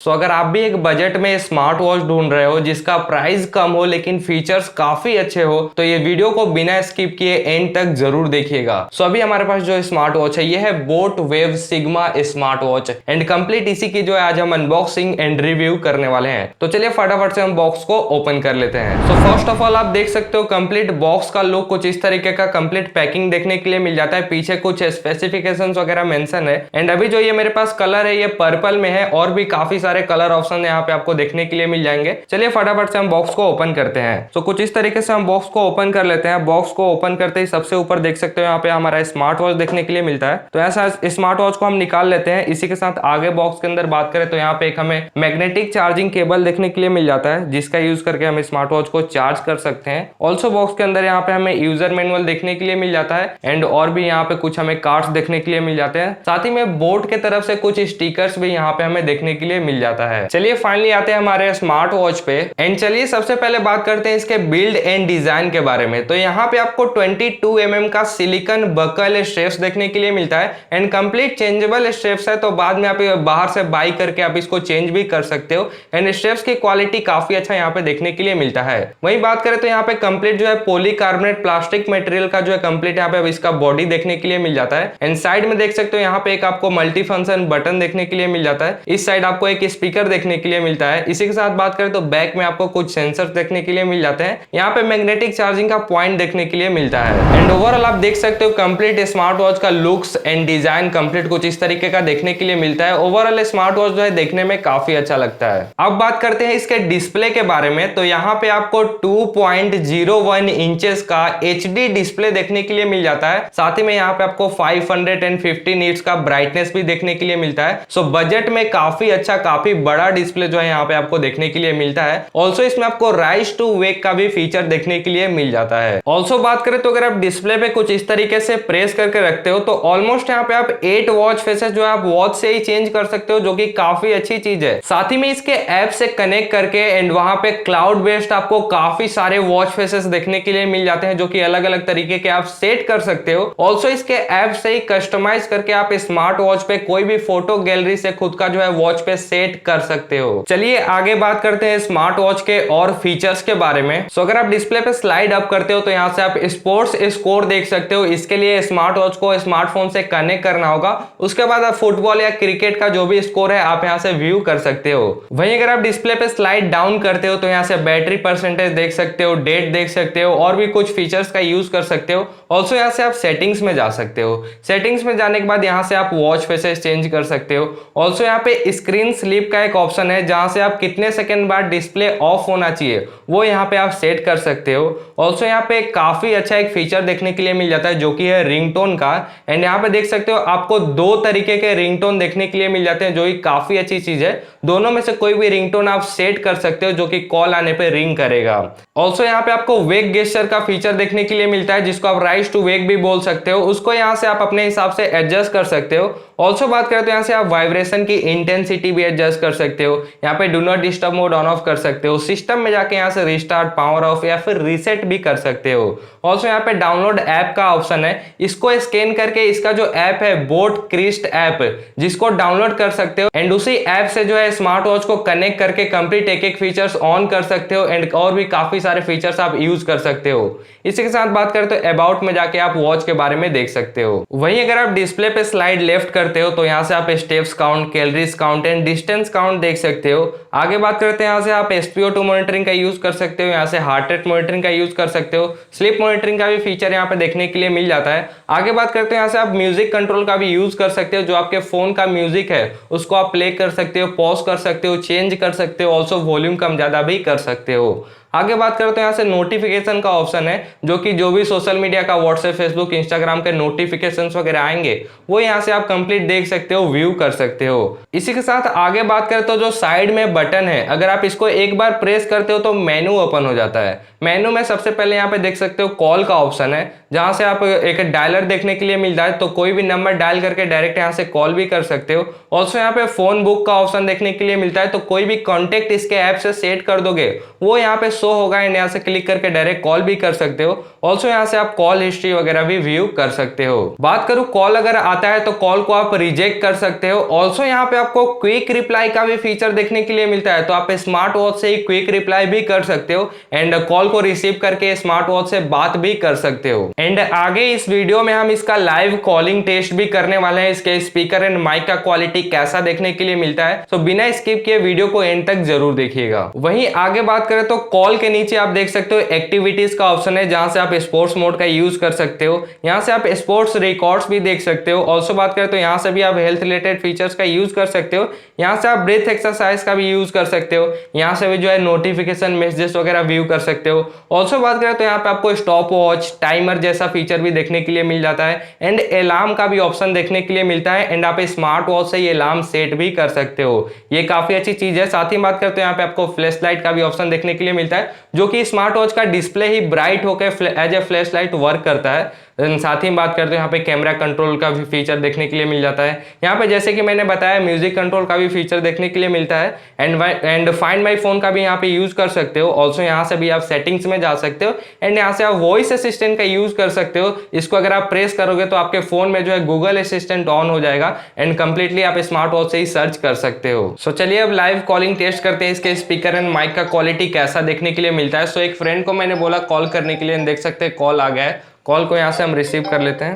सो अगर आप भी एक बजट में स्मार्ट वॉच ढूंढ रहे हो जिसका प्राइस कम हो लेकिन फीचर्स काफी अच्छे हो तो ये वीडियो को बिना स्किप किए एंड तक जरूर देखिएगा। सो अभी हमारे पास जो स्मार्ट वॉच है ये है boat wave sigma smart watch and complete इसी की जो है आज हम अनबॉक्सिंग एंड रिव्यू करने वाले हैं। तो चलिए फटाफट से हम बॉक्स को ओपन कर लेते हैं। सो फर्स्ट ऑफ ऑल आप देख सकते हो कंप्लीट बॉक्स का लुक कुछ इस तरीके का कंप्लीट पैकिंग देखने के लिए मिल जाता है। पीछे कुछ स्पेसिफिकेशंस वगैरह मेंशन है एंड अभी जो ये मेरे पास कलर है ये पर्पल में है और भी काफी सारे कलर ऑप्शन यहाँ पे आपको देखने के लिए मिल जाएंगे। चलिए फटाफट से हम बॉक्स को ओपन करते हैं। तो कुछ इस तरीके से हम बॉक्स को ओपन कर लेते हैं। बॉक्स को ओपन करते ही सबसे ऊपर देख सकते हो यहाँ पे हमारा स्मार्ट वॉच देखने के लिए मिलता है। तो ऐसा स्मार्ट वॉच को हम निकाल लेते हैं। इसी के साथ आगे बॉक्स के अंदर बात करें तो यहाँ पे एक हमें मैग्नेटिक चार्जिंग केबल देखने के लिए मिल जाता है जिसका यूज करके हम स्मार्ट वॉच को चार्ज कर सकते हैं। ऑल्सो बॉक्स के अंदर यहाँ पे हमें यूजर मैनुअल देखने के लिए मिल जाता है एंड और भी यहाँ पे कुछ हमें कार्ड्स देखने के लिए मिल जाते हैं। साथ ही में बोट की तरफ से कुछ स्टिकर्स भी यहाँ पे हमें देखने के लिए मिल जाता है। चलिए फाइनली आते हैं हमारे स्मार्ट वॉच पे एंड चलिए सबसे पहले बात करते हैं इसके बिल्ड एंड डिजाइन के बारे में। तो यहाँ पे आपको 22 mm का सिलिकॉन बकल स्ट्रेप्स देखने के लिए मिलता है एंड कंप्लीट चेंजेबल स्ट्रेप्स है। तो बाद में आप बाहर से बाई करके आप इसको चेंज भी कर सकते हो एंड स्ट्रेप्स की क्वालिटी काफी अच्छा यहाँ पे देखने के लिए मिलता है। वहीं बात करें तो यहाँ पे कंप्लीट जो है पॉलीकार्बोनेट प्लास्टिक मटेरियल का जो है कंप्लीट यहाँ पे इसका बॉडी देखने के लिए मिल जाता है एंड साइड में देख सकते हो यहाँ पे एक आपको मल्टी फंक्शन बटन देखने के लिए मिल जाता है। इस साइड आपको एक स्पीकर देखने के लिए मिलता है। इसी के साथ बात करें तो बैक में आपको कुछ सेंसर्स देखने के लिए मिल जाते हैं। यहाँ पे मैग्नेटिक चार्जिंग का पॉइंट देखने के लिए मिलता है एंड ओवरऑल आप देख सकते हो कंप्लीट स्मार्ट वॉच का लुक्स एंड डिजाइन कंप्लीट कुछ इस तरीके का देखने के लिए मिलता है। ओवरऑल स्मार्ट वॉच जो है देखने में काफी अच्छा लगता है। अब बात करते हैं इसके डिस्प्ले के बारे में। तो यहाँ पे आपको 2.01 इंचेस का HD डिस्प्ले देखने के लिए मिल जाता है। साथ ही में यहाँ पे आपको 550 नीट्स का ब्राइटनेस भी देखने के लिए मिलता है। सो बजट में काफी अच्छा काफी बड़ा डिस्प्ले जो है यहाँ पे आपको देखने के लिए मिलता है। ऑल्सो इसमें आपको राइज टू वेक का भी फीचर देखने के लिए मिल जाता है। ऑल्सो बात करें तो अगर आप डिस्प्ले पे कुछ इस तरीके से प्रेस करके रखते हो तो ऑलमोस्ट यहाँ पे आप 8 वॉच फेसेस जो है आप वॉच से ही चेंज कर सकते हो जो कि काफी अच्छी चीज है। साथ ही में इसके ऐप से कनेक्ट करके एंड वहां पे क्लाउड बेस्ड आपको काफी सारे वॉच फेसेस देखने के लिए मिल जाते हैं जो कि अलग अलग तरीके के आप सेट कर सकते हो। ऑल्सो इसके ऐप से ही कस्टमाइज करके आप स्मार्ट वॉच पे कोई भी फोटो गैलरी से खुद का जो है वॉच पे सेट कर सकते हो। चलिए आगे बात करते हैं स्मार्ट वॉच के और फीचर्स के बारे में। सो अगर आप डिस्प्ले पे स्लाइड अप करते हो तो यहाँ से आप स्पोर्ट्स स्कोर देख सकते हो। इसके लिए स्मार्ट वॉच को स्मार्टफोन से कनेक्ट करना होगा। उसके बाद आप फुटबॉल या क्रिकेट का जो भी स्कोर है आप यहाँ से व्यू कर सकते हो। वहीं अगर आप डिस्प्ले पे स्लाइड डाउन करते हो तो यहाँ से बैटरी परसेंटेज देख सकते हो, डेट देख सकते हो और भी कुछ फीचर्स का यूज कर सकते हो। ऑल्सो यहाँ से आप सेटिंग्स में जा सकते हो। सेटिंग्स में जाने के बाद यहाँ से आप वॉच फेसेस चेंज कर सकते हो। ऑल्सो यहाँ पे स्क्रीन स्लीप का एक ऑप्शन है जहां से आप कितने सेकंड बाद डिस्प्ले ऑफ होना चाहिए वो यहाँ पे आप सेट कर सकते हो। ऑल्सो यहाँ पे काफी अच्छा एक फीचर देखने के लिए मिल जाता है जो कि है रिंगटोन का एंड यहाँ पे देख सकते हो आपको 2 तरीके के रिंगटोन देखने के लिए मिल जाते हैं जो कि काफी अच्छी चीज है। दोनों में से कोई भी रिंगटोन आप सेट कर सकते हो जो कि कॉल आने पे रिंग करेगा। ऑल्सो यहाँ पे आपको वेक गेस्चर का फीचर देखने के लिए मिलता है जिसको आप राइज टू वेक भी बोल सकते हो। उसको यहाँ से आप अपने हिसाब से एडजस्ट कर सकते हो। ऑल्सो बात करें तो यहाँ से आप वाइब्रेशन की इंटेंसिटी भी एडजस्ट कर सकते हो। यहाँ पे do not disturb mode on off कर सकते हो। सिस्टम में जाके यहाँ से रिस्टार्ट, पावर ऑफ या फिर रीसेट भी कर सकते हो। ऑल्सो यहाँ पे डाउनलोड ऐप का ऑप्शन है। इसको स्कैन करके इसका जो ऐप है बोट क्रिस्ट ऐप जिसको डाउनलोड कर सकते हो एंड उसी ऐप से जो है स्मार्ट वॉच को कनेक्ट करके कंप्लीट एक फीचर्स ऑन कर सकते हो एंड और भी काफी सारे फीचर्स आप यूज कर सकते हो। इसी के साथ बात करें तो अबाउट में जाके आप वॉच के बारे में देख सकते हो। वहीं अगर आप डिस्प्ले पे स्लाइड लेफ्ट करते हो तो यहाँ से आप steps count, calories count and distance count देख सकते हो। आगे बात करते हैं यहाँ से आप SpO2 मॉनिटरिंग का यूज कर सकते हो। यहाँ से हार्ट रेट मॉनिटरिंग का यूज कर सकते हो। स्लीप मॉनिटरिंग का भी फीचर यहाँ पे देखने के लिए मिल जाता है। आगे बात करते हैं यहाँ से आप म्यूजिक कंट्रोल का भी यूज कर सकते हो। जो आपके फोन का म्यूजिक है उसको आप प्ले कर सकते हो, पॉज कर सकते हो, चेंज कर सकते हो। ऑल्सो वॉल्यूम कम ज्यादा भी कर सकते हो। आगे बात करें तो यहाँ से नोटिफिकेशन का ऑप्शन है जो कि जो भी सोशल मीडिया का व्हाट्सएप, फेसबुक, इंस्टाग्राम के नोटिफिकेशंस वगैरह आएंगे वो यहाँ से आप कंप्लीट देख सकते हो, व्यू कर सकते हो। इसी के साथ आगे बात करें तो जो साइड में बटन है अगर आप इसको एक बार प्रेस करते हो तो मेनू ओपन हो जाता है। मेनू में सबसे पहले यहाँ पे देख सकते हो कॉल का ऑप्शन है। जहां से आप एक डायलर देखने के लिए मिल जाए, तो कोई भी नंबर डायल करके डायरेक्ट यहाँ से कॉल भी कर सकते हो। ऑल्सो यहाँ पे फोन बुक का ऑप्शन देखने के लिए मिलता है, तो कोई भी कॉन्टेक्ट इसके ऐप से सेट कर दोगे वो यहाँ पे शो होगा एंड यहाँ से क्लिक करके डायरेक्ट कॉल भी कर सकते हो। ऑल्सो यहाँ से आप कॉल हिस्ट्री वगैरह भी व्यू कर सकते हो। बात करूं कॉल अगर आता है तो कॉल को आप रिजेक्ट कर सकते हो। ऑल्सो यहाँ पे आपको क्विक रिप्लाई का भी फीचर देखने के लिए मिलता है, तो आप स्मार्ट वॉच से ही क्विक रिप्लाई भी कर सकते हो एंड कॉल को रिसीव करके स्मार्ट वॉच से बात भी कर सकते हो। एंड आगे इस वीडियो में हम इसका लाइव कॉलिंग टेस्ट भी करने वाले हैं, इसके स्पीकर एंड माइक का क्वालिटी कैसा देखने के लिए मिलता है। तो बिना स्किप किए वीडियो को एंड तक जरूर देखिएगा। वहीं आगे बात करें तो कॉल के नीचे आप देख सकते हो एक्टिविटीज का ऑप्शन है, जहां से आप स्पोर्ट्स मोड का यूज कर सकते हो। यहाँ से आप स्पोर्ट्स रिकॉर्ड्स भी देख सकते हो। ऑल्सो बात करें तो यहाँ से भी आप हेल्थ रिलेटेड फीचर्स का यूज कर सकते हो। यहाँ से आप ब्रीथ एक्सरसाइज का भी यूज कर सकते हो। यहाँ से भी जो है नोटिफिकेशन मैसेजेस वगैरह व्यू कर सकते हो। ऑल्सो बात करें तो यहाँ पे आपको स्टॉप वॉच टाइमर जैसा फीचर भी देखने के लिए मिल जाता है एंड अलार्म का भी ऑप्शन देखने के लिए मिलता है एंड आप स्मार्ट वॉच से ये अलार्म सेट भी कर सकते हो। ये काफी अच्छी चीज है। साथ ही बात करते हो यहाँ पे आपको फ्लैश लाइट का भी ऑप्शन देखने के लिए मिलता है, जो कि स्मार्ट वॉच का डिस्प्ले ही ब्राइट होकर as a flash light work करता है। साथ ही बात करते हैं यहाँ पे कैमरा कंट्रोल का भी फीचर देखने के लिए मिल जाता है। यहाँ पे जैसे कि मैंने बताया म्यूजिक कंट्रोल का भी फीचर देखने के लिए मिलता है एंड फाइंड माई फोन का भी यहाँ पे यूज कर सकते हो। ऑल्सो यहाँ से भी आप सेटिंग्स में जा सकते हो एंड यहाँ से आप वॉइस असिस्टेंट का यूज कर सकते हो। इसको अगर आप प्रेस करोगे तो आपके फोन में जो है गूगल असिस्टेंट ऑन हो जाएगा एंड कंप्लीटली आप स्मार्ट वॉच से ही सर्च कर सकते हो। सो चलिए अब लाइव कॉलिंग टेस्ट करते हैं, इसके स्पीकर एंड माइक का क्वालिटी कैसा देखने के लिए मिलता है। सो एक फ्रेंड को मैंने बोला कॉल करने के लिए, देख सकते हैं कॉल आ गया है। कॉल को यहाँ से हम रिसीव कर लेते हैं।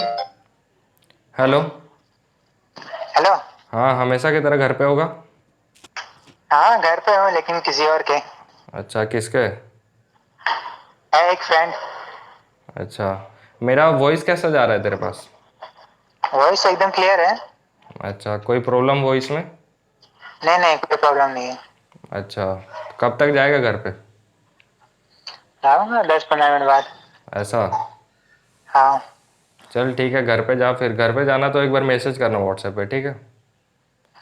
हेलो। हेलो। हाँ, हमेशा की तरह घर पे होगा? हाँ घर पे हूँ, लेकिन किसी और के। अच्छा, किसके? है एक फ्रेंड। अच्छा, मेरा वॉइस कैसा जा रहा है तेरे पास? वॉइस एकदम क्लियर है। अच्छा, कोई प्रॉब्लम वॉइस में? नहीं नहीं, कोई प्रॉब्लम नहीं है। अच्छा, कब तक जाएगा घर पे? आऊँगा 10-15 मिनट बाद। ऐसा? हाँ चल ठीक है, घर पे जा। फिर घर पे जाना तो एक बार मैसेज करना व्हाट्सएप पे, ठीक है?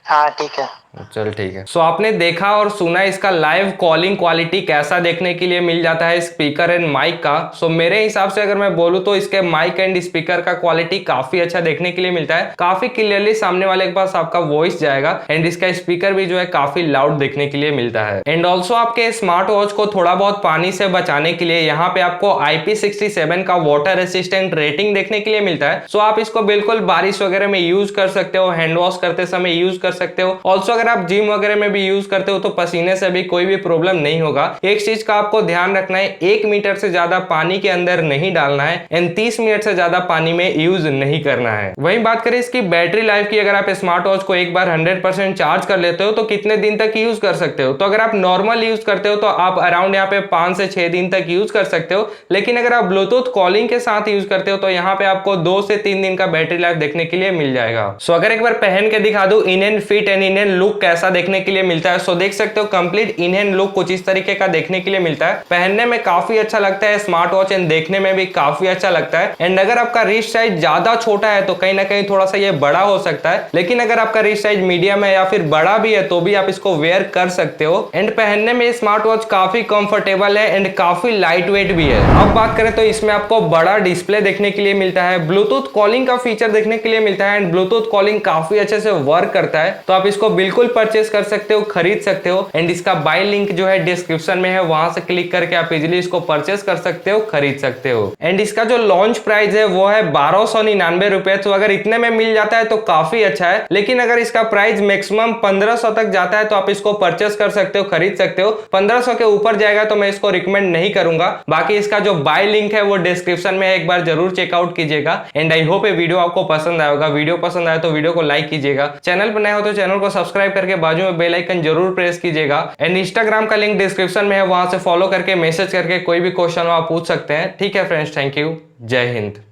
हाँ ठीक है। चल ठीक है। सो आपने देखा और सुना इसका लाइव कॉलिंग क्वालिटी कैसा देखने के लिए मिल जाता है स्पीकर एंड माइक का। सो मेरे हिसाब से अगर मैं बोलूँ तो इसके माइक एंड स्पीकर का क्वालिटी काफी अच्छा देखने के लिए मिलता है। काफी क्लियरली सामने वाले के पास आपका वॉइस जाएगा एंड इसका स्पीकर भी जो है काफी लाउड देखने के लिए मिलता है। एंड ऑल्सो आपके स्मार्ट वॉच को थोड़ा बहुत पानी से बचाने के लिए यहाँ पे आपको IP67 का वाटर रेसिस्टेंट रेटिंग देखने के लिए मिलता है। सो आप इसको बिल्कुल बारिश वगैरह में यूज कर सकते हो, हैंड वॉश करते समय यूज कर सकते हो। ऑल्सो अगर आप जिम वगैरह में भी यूज करते हो तो पसीने से भी कोई भी प्रॉब्लम नहीं होगा। एक चीज का आपको ध्यान रखना है, 1 मीटर से ज्यादा पानी के अंदर नहीं डालना है एंड 30 मिनट से ज्यादा पानी में यूज नहीं करना है। वहीं बात करें इसकी बैटरी लाइफ की, अगर आप स्मार्ट वॉच को एक बार 100% चार्ज कर लेते हो तो कितने दिन तक यूज कर सकते हो? तो अगर आप नॉर्मल यूज करते हो तो आप अराउंड यहाँ पे 5 से 6 दिन तक यूज कर सकते हो, लेकिन अगर आप ब्लूटूथ कॉलिंग के साथ यूज करते हो तो यहाँ पे आपको 2 से 3 दिन का बैटरी लाइफ देखने के लिए मिल जाएगा। सो अगर एक बार पहन के दिखा दूं in and fit and in and look कैसा देखने के लिए मिलता है, सो देख सकते हो कंप्लीट इन हैंड लुक कुछ इस तरीके का देखने के लिए मिलता है। पहनने में काफी अच्छा लगता है स्मार्ट वॉच एंड देखने में भी काफी अच्छा लगता है। एंड अगर आपका रिस्ट साइज ज्यादा छोटा है तो कहीं ना कहीं थोड़ा सा ये बड़ा हो सकता है, लेकिन अगर आपका रिस्ट साइज मीडियम है या फिर बड़ा भी है तो भी आप इसको वेयर कर सकते हो। एंड पहनने में स्मार्ट वॉच काफी कंफर्टेबल है एंड काफी लाइट वेट भी है। अब बात करें तो इसमें आपको बड़ा डिस्प्ले देखने के लिए मिलता है, ब्लूटूथ कॉलिंग का फीचर देखने के लिए मिलता है एंड ब्लूटूथ कॉलिंग काफी अच्छे से वर्क करता है। तो आप इसको बिल्कुल परचेस कर सकते हो, खरीद सकते हो एंड इसका बाय लिंक जो है डिस्क्रिप्शन में है, वहां से क्लिक करके आप इजीली इसको परचेस कर सकते हो, खरीद सकते हो। एंड इसका जो लॉन्च प्राइस है वो है 1299 रुपए। तो अगर इतने में मिल जाता है तो काफी अच्छा है, लेकिन अगर इसका प्राइस मैक्सिमम 1500 तक जाता है तो आप इसको परचेस कर सकते हो, खरीद सकते हो। 1500 के ऊपर जाएगा तो मैं इसको रिकमेंड नहीं करूंगा। बाकी इसका जो बाय लिंक है वो डिस्क्रिप्शन में है, एक बार जरूर चेकआउट कीजिएगा। एंड आई होप ये वीडियो आपको पसंद आएगा। वीडियो पसंद आए तो वीडियो को लाइक कीजिएगा, चैनल पर नए हो तो चैनल को सब्सक्राइब करके बाजू में बेल आइकन जरूर प्रेस कीजिएगा। एंड इंस्टाग्राम का लिंक डिस्क्रिप्शन में है, वहां से फॉलो करके मैसेज करके कोई भी क्वेश्चन हो आप पूछ सकते हैं। ठीक है फ्रेंड्स, थैंक यू, जय हिंद।